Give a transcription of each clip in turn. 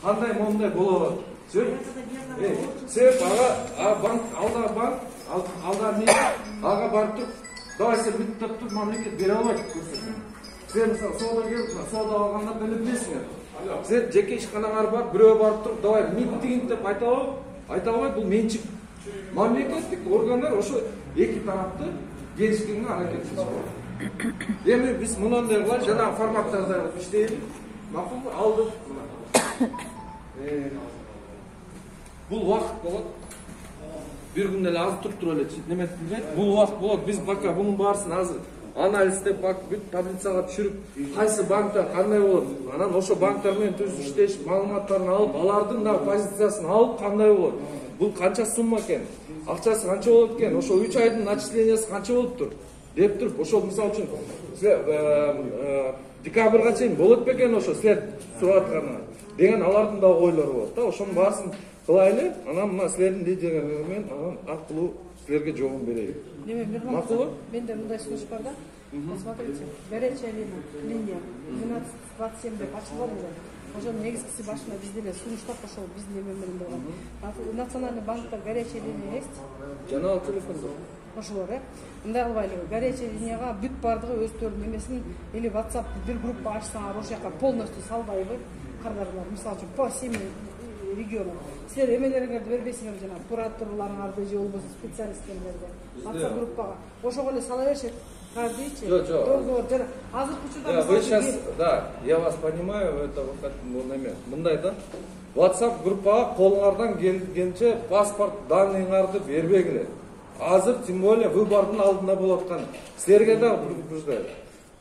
қандай мондай болот. Себеп ага банк алда не ага барып туруп, давай сен бүйтіп деп туруп мамлекет бере албайт көрсөтсөң. Сен мисалы соода келип, соода алганда деле билесиңер. Сен жеке ишканаңар бар, бирөө барып туруп, давай митинг деп айта албайт, бул менчик. Мамлекеттик органдар ошо эки тарапты келишкенге аракет кылышат. Эми биз мындай кылайық, жанагы форматтарда иштейли. Макулбу алдык. Бул убакыт болот. Bir gün эле азыр туруп эле неме билбейт. Бул убакыт болот. Биз пока бунун баарысын азыр анализдеп, бүт таблицага түшүрүп, кайсы банкта кандай болот, анан ошо банктар менен түз иштеш, маалыматтарын алып, алардын да позициясын алып, кандай болот. Бул канча сумма экен, акчасы канча болот экен, ошо 3 айдын начислениясы канча болуптур деп туруп, ошол мисалы үчүн декабрга чейин болот бекен ошо силер сурап атканы деген алардын да ойлору болот да. Ошонун баарысын кылайлы, анан мына силердин лидерлери менен анан аркылуу силерге жообун берейин. Макулбу? Менде мындай сунуш бар да. Посмотрите, горячая линия 12-27 деп ачылган эле. Ошонун негизгиси башында бизде эле сунуштап ошол биздин эме менен болгон. Национальный банкта горячая линия есть? Жанагы телефондо. Ошолор, мындай кылбайлы. Горячая линияга бүт бардыгы өздөрүнүн эмесин или WhatsApp бир группа ачсаңар, ошол жака полностью салбайбы кардарлар. Мисалы үчүн по 7 регионам. Силер эмелериңерди бербейсиңер жана кураторларыңарды же болбосо специалисттергерди. WhatsApp группага. Ошого эле сала беришет. Каждыйчи. Договор жана азыркы учурда вы сейчас, да, я вас понимаю, это вот как мындай да. WhatsApp группага колуңардан келгенче паспорт данныйыңарды бербегиле. Азыр тем более выбордун алдында болуп аткан. Силерге да предупреждаю.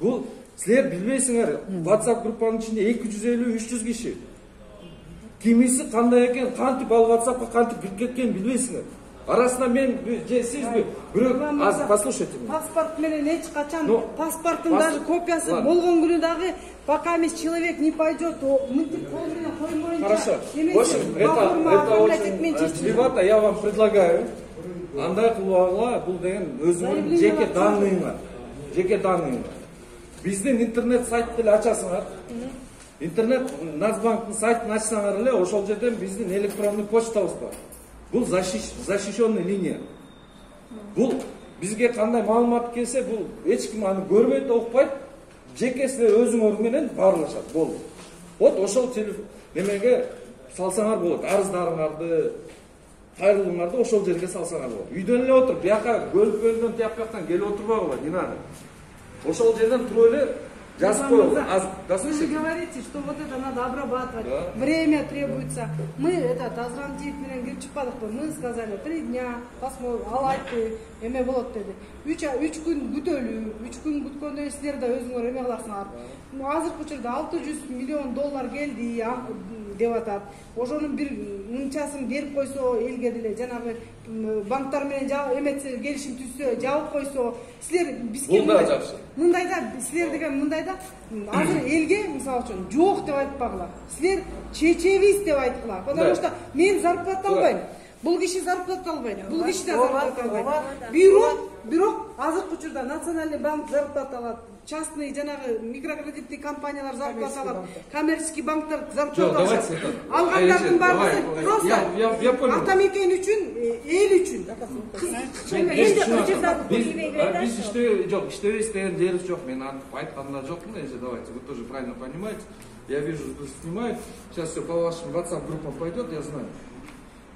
Бул силер билбейсиңер, WhatsApp группанын ичинде 250-300 киши. Кимиси кандай экен, кантип ал WhatsAppка кантип кирип кеткенин билбейсиңер. Арасында мен же сизби бирөө аз послушайте меня. Паспорт менен эч качан паспорттун даже копиясы болгон күнү дагы пока человек не пойдет, мынтип кол менен коймоюнча. Хорошо. В общем, это очень чревато, я вам предлагаю. Андай кылбагыла, бул деген өзүңүн жеке данныйыңар. Жеке данныйыңар. Биздин интернет сайтты эле ачасыңар. Интернет Нацбанктын сайтын ачсаңар эле, ошол жерден биздин электрондук почтабыз бар. Бул защищенный линия. Бул бизге кандай маалымат келсе, бул эч ким аны көрбөйт, окпойт. Жеке силер өзүңөр менен баарлашат. Болду. Вот ошол телефон немеге салсаңар болот. Арыздарыңарды, кайрылууңарды ошол жерге салсаңар болот. Үйдөн эле отуруп, бияка көлүп тияктан келип отурбагыла, не надо. Ошол жерден туруп эле жазып коелу. Вы же говорите, что вот это надо обрабатывать, время требуется. Мы Азран Тиев менен кирип чыкпадыкпы, мы сказали 3 дня, посмотрим, ал айтты, эме болот деди. 3 күн күтөлүү, 3 күн күткөндөн силер да өзүңөр эме кыласыңар. Азыркы учурда $600 миллион келди деп атат. Ошонун бир мынчасын берип койсо элге деле жанагы банктар менен эметсе келишим түзсө, жабып койсо, силер бизге мындай да силер деген мындай да азыр элге мисалы үчүн жок деп айтпагыла. Силер чечебиз деп айткыла. Потому что мен зарплата албайм. Бул киши зарплата албайт. Бул киши да зарплата албайт. Бирок азыркы учурда Национальный банк зарплата алат. Частный жанагы микрокредитный компаниялар зарплата алат. Коммерческий банктар зарплата алат. Алгандардын баардыгы просто атамекен үчүн, эл үчүн. Биз иштебейбиз деген жерибиз жок. Мен айтканда жокмун, эже давайте, вы тоже правильно понимаете. Я вижу, что снимают. Сейчас все по вашим WhatsApp группам пойдет, я знаю.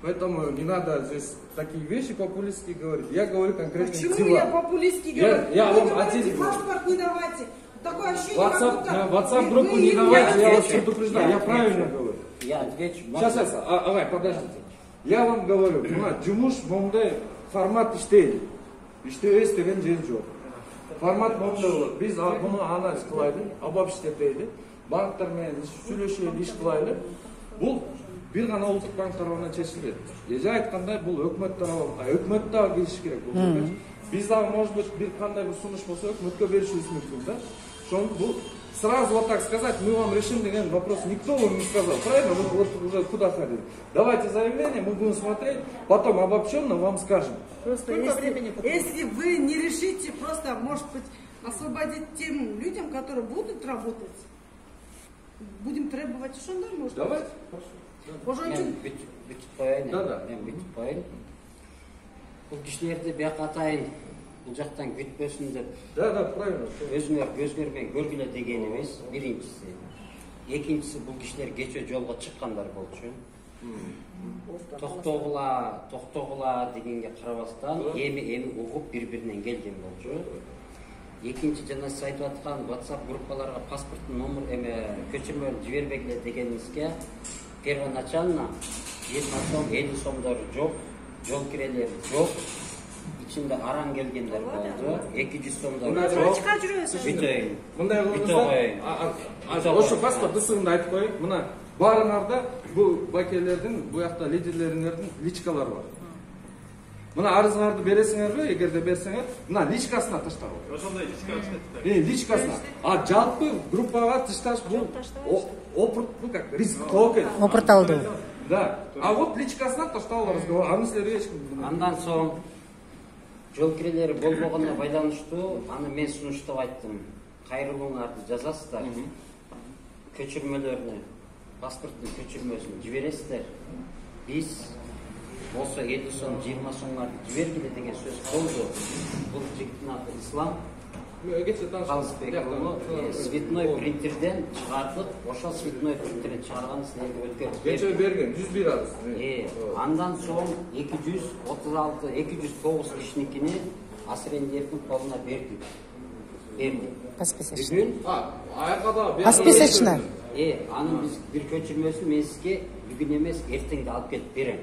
Поэтому не надо здесь такие вещи популистские говорить. Я говорю конкретно дела. Почему я популистский говорю? Я вы вам говорите, паспорт не давайте. Такое ощущение, WhatsApp группу не давайте, я вас предупреждаю. Я правильно говорю. Я отвечу. Сейчас, Агай, подождите. Я вам говорю, жумуш мондай формат иштейди. Иштебейбиз деген жер жок. Формат мондай болот. Биз буну анализ кылайлы, обобщетейли. Банктар менен сүйлөшөлү, иш кылайлы. Бул бир гана улуттук банктар менен чечилбейт. Эже айткандай, бул өкмөт дагы келиши керек бул. Биз дагы, может быть, бир кандай бир сунуш болсо, өкмөткө беришибиз мүмкүн да. Ошон бул сразу вот так сказать, мы вам решим деген вопрос никто вам не сказал. Правильно? Вот уже куда ходили. Давайте заявление, мы будем смотреть, потом обобщенно вам скажем. Просто если вы не решите, просто, может быть, освободить тем людям, которые будут работать. будем требовать ошондой, может? Давайте. Ошон үчүн Бүтүп коеюн. Мен бүтүп коеюн. Бул кишилерди бияка атайын, бул жактан күтпөсүн деп. Да, правильно. Өзүңөр көзгөрмөй көргүлө дегенибиз биринчиси. Экинчиси бул кишилер кече жолго чыккандар болчу. Токтогула дегенге карабастан эми угуп бири-биринен келген болчу. Экинчи жана сиз айтып аткан WhatsApp группаларга паспорттун номер көчүрмөлүн жибербегиле дегениңизге первоначально 20 сом, 50 сомдору жок, жол кирелери жок, ичинде аран келгендер болду, 200 сомдору жок. Бүтөйүн. Мындай кылыңыздар. Ошо паспорт ысыгында айтып коеюн. Мына баарыңарда бул бакелердин, буякта лидерлериңердин личкалары бар. Мына арызыңарды бересиңерби, эгерде берсеңер, мына личкасына таштагыла. Ошондой личкасына. Личкасына. А жалпы группага ташташ бул как риск токен. Опырталдуу. Да. А вот личкасына таштап разговор. Аны силерге эчким. Андан соң жол кирелери болбогонуна байланыштуу, аны мен сунуштап айттым. Кайрылууңарды жазасыздар. Көчүрмөлөрүнү, паспорттун көчүрмөсүн жибересиздер. Биз болсо 50 сом, 20 сомдарды жибергиле деген сөз болду. Бул жигиттин аты Ислам. Цветной принтерден чыгардык. Ошол цветной принтерден чыгарган силерге өткөрүп Кече берген 101 арыз. Андан соң 236, 209 кишиникини асырендердин колуна бердик. Пасписочный. Аякада Пасписочный. Анын биз бир көчүрмөсүн мен сизге бүгүн эмес, эртеңде алып келип берем.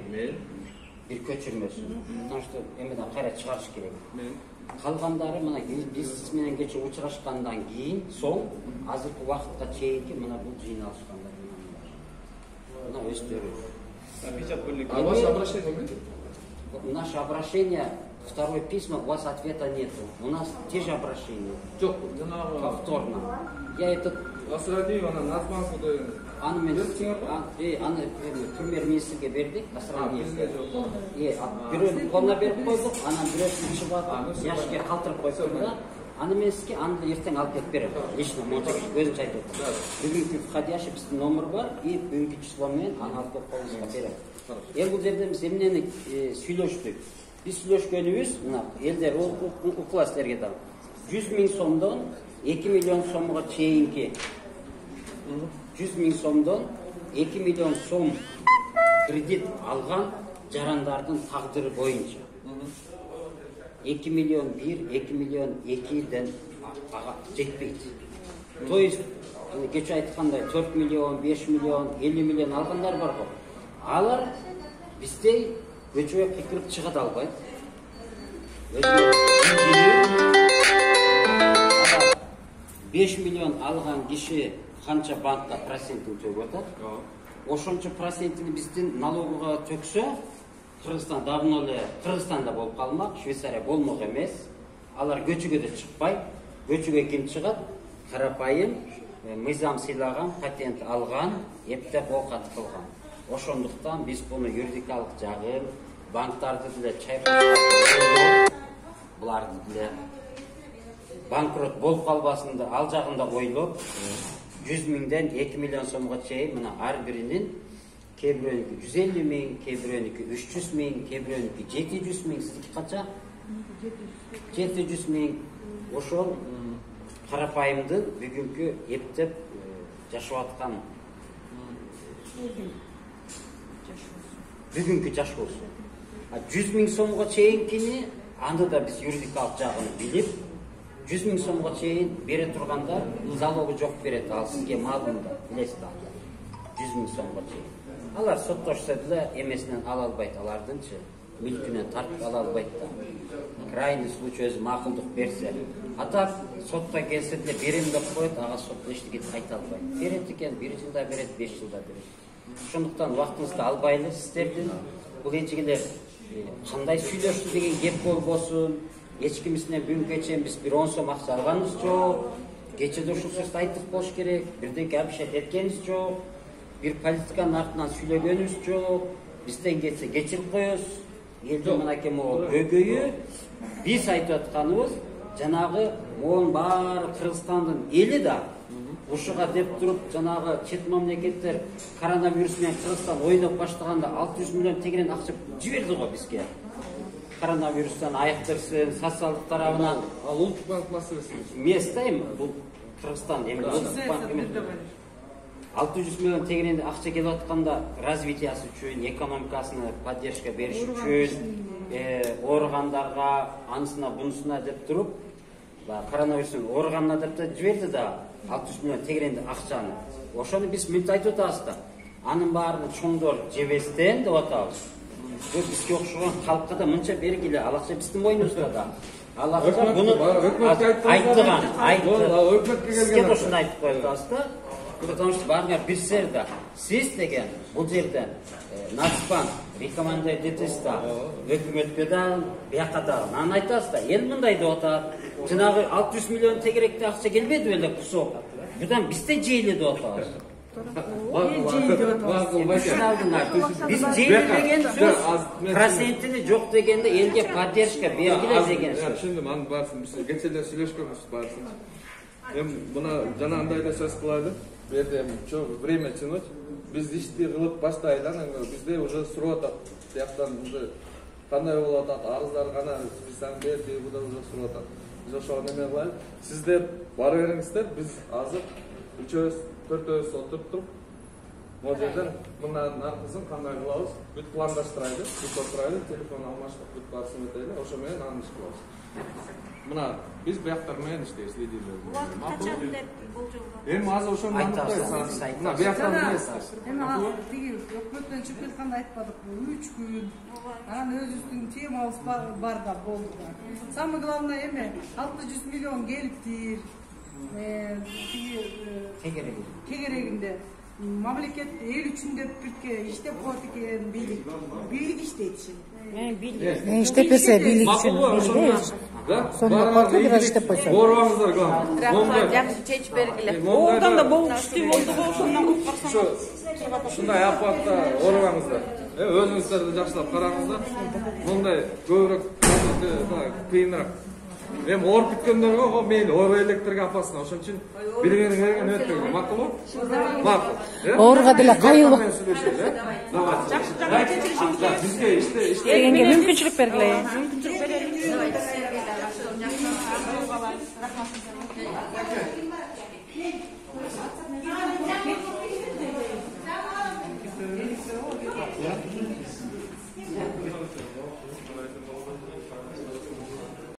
Бир көчүрмөсүн. Потому что эмеден кайра чыгарыш керек. Калгандары мына биз менен кече учурашкандан кийин соң азыркы убакытка чейинки мына бул жыйналышкандар мына өздөрү. Ваше обращение будет? Наше обращение, второе письмо, у вас ответа нету. У нас те же обращения. Повторно. Я этот... Аны мен премьер-министрге бердик, асыраниевге. Бирөөнүн колуна берип койдук, анан бирөөсүн чыгып атып, яшикке калтырып коюптур да. Аны мен сизге аны эртең алып келип берем. Лично өзүнчө айтып атат. Бүгүнкү входящий биздин номер бар, и бүгүнкү число менен аны алып келип колуңузга берем. Бул жерде биз эмнени сүйлөштүк? Биз сүйлөшкөнүбүз, мына элдер укула силерге да 100 000 сомдон 2 миллион сомго чейинки 100 000 сомдон 2 миллион сом кредит алган жарандардын тагдыры боюнча 2 миллион 1, 2 миллион 2ден ага жетпейт. То есть кече айткандай 4 миллион, 5 миллион, 50 миллион алгандар бар го. Алар биздей көчөгө кыйкырып чыга албайт. 5 миллион алган киши канча банкка процентин төлөп атат? Ошончо процентини биздин налогуга төксө, Кыргызстан давно эле Кыргызстанда болуп калмак, Швейцария болмок эмес. Алар көчөгө да чыкпайт. Көчөгө ким чыгат? Карапайым мыйзам сыйлаган, патент алган, эптеп оокат кылган. Ошондуктан биз буну юридикалык жагын, банктарды деле чайпап, буларды деле банкрот болуп калбасын да ал жагында ойлоп, 100 000ден 2 миллион сомго чейин мына ар биринин кээ бирөөнүкү 150 000, кээ бирөөнүкү 300 000, кээ бирөөнүкү 700 000, сиздики канча? 700 000. Ошол карапайымдын бүгүнкү эптеп жашап аткан бүгүнкү жашоосу. 100 000 сомго чейинкини аны да биз юридикалык жагын билип, 100 000 сомго чейин бере тургандар залогу жок берет, ал сизге маалым да, билесиз да. 100 000 сомго чейин. Алар соттошсо деле эмесинен ала албайт, алардынчы мүлкүнөн тартып ала албайт да. Крайний случай өзү макулдук берсе. А так сотто келсе деле берем деп коет, ага сот эчтеке айта албайт. Берет экен, 1 жылда берет, 5 жылда берет. Ошондуктан убактыңызды албайлы сиздердин. Бул эчигилер кандай сүйлөштү деген кеп болбосун. Эч кимисинен бүгүнкү чейин биз бир 10 сом акча алганыбыз жок. Кечеде ушул сөздү айтып болуш керек. Бирдеке абишет эткенибиз жок. Бир политиканын артынан сүйлөгөнүбүз жок. Бизден кетсе кечирип коебуз. Элдин мынакей могул көйгөйү. Биз айтып атканыбыз жанагы могул баары Кыргызстандын эли да ушуга деп туруп жанагы чет мамлекеттер коронавирус менен Кыргызстан ойноп баштаганда 600 миллион тегерен акча жиберди го бизге. Коронавирустан аяктырсын, социалдык тарабынан. Ал Улуттук банк маселеси Эмес да эми бул Кыргызстан эми Улуттук банк эмес. 600 миллион тегерен акча келип атканда развитиясы үчүн, экономикасына поддержка бериш үчүн, ооругандарга анысына бунусуна деп туруп, коронавирустун ооруганына деп да жиберди да 600 миллион тегеренди акчаны. Ошону биз мынтип айтып атабыз да. Анын баарын чоңдор жебестен деп атабыз. Бизге окшогон халкка да мынча бергиле, ал акча биздин мойнубузда да. Ал акча буну айттыган, сизге ошону айтып коюп атабыз да. Потому что баарыңар билсеңер да, сиз деген бул жерден Нацбанк рекомендация этесиз да, өкмөткө да, бияка да, аны айтасыз да. Эл мындай деп атат. Жанагы 600 миллион тегеректи акча келбеди беле кусок. Будан биз да жейли деп атабыз. Биз жейли деген сөз процентини жок дегенде элге поддержка бергиле деген сөз. Түшүндүм, анын баарысын биз кечелер сүйлөшкөнбүз баарысын. Эми мына жанагындай да сөз кылайлы. Бу жерде время тянуть. Биз ишти кылып баштайлы, анан бизде уже сурап атат. Тияктан уже кандай болуп атат, арыздар кана список берди, буда уже сурап атат. Биз ошого неме кылайлы. Сиздер бара бериңиздер, биз азыр 3-өбүз, 4-өбүз отуруп туруп, могу жерден мындан аркысын кандай кылабыз, бүт пландаштырайлы, бүт отурайлы, телефон алмаштык бүт баарысын өтөйлү, ошо менен аны иш кылабыз. Мына биз бияктар менен иштейбиз, лидерлер. Качан деп болжолго. Эми азыр ошону айтабыз. Мына бияктан билесиз. Эми тиги өкмөттөн чыгып кетканда айтпадыкпы, 3 күн. Анан өзүбүздүн темабыз бар да болду да. Самое главное эми 600 миллион келиптир. Тегерегинде мамлекет эл үчүн деп бирке иштеп коет экен бийлик. Бийлик иштейт ишин. İşte pese birlik için. Sonra korku biraz işte pese. Boruğunuzlar kalın. Жақсы чечип бергиле. Одан да болуп күчтүү болду го, ошондон куткарсаң. Ушундай апатта оорубаңыздар. Өзүңүздөрдү жакшылап караңыздар. Мындай көбүрөөк кыйыныраак. Эми ооруп бүткөндөргө мейли ооруп электерге апасына. Ошон үчүн билгени берген өтпөгөн. Макулбу? Макул. Ооруга деле кайылып. Жакшы чечишиңиз. Бизге иште Дегенге мүмкүнчүлүк бергиле. Мүмкүнчүлүк берели.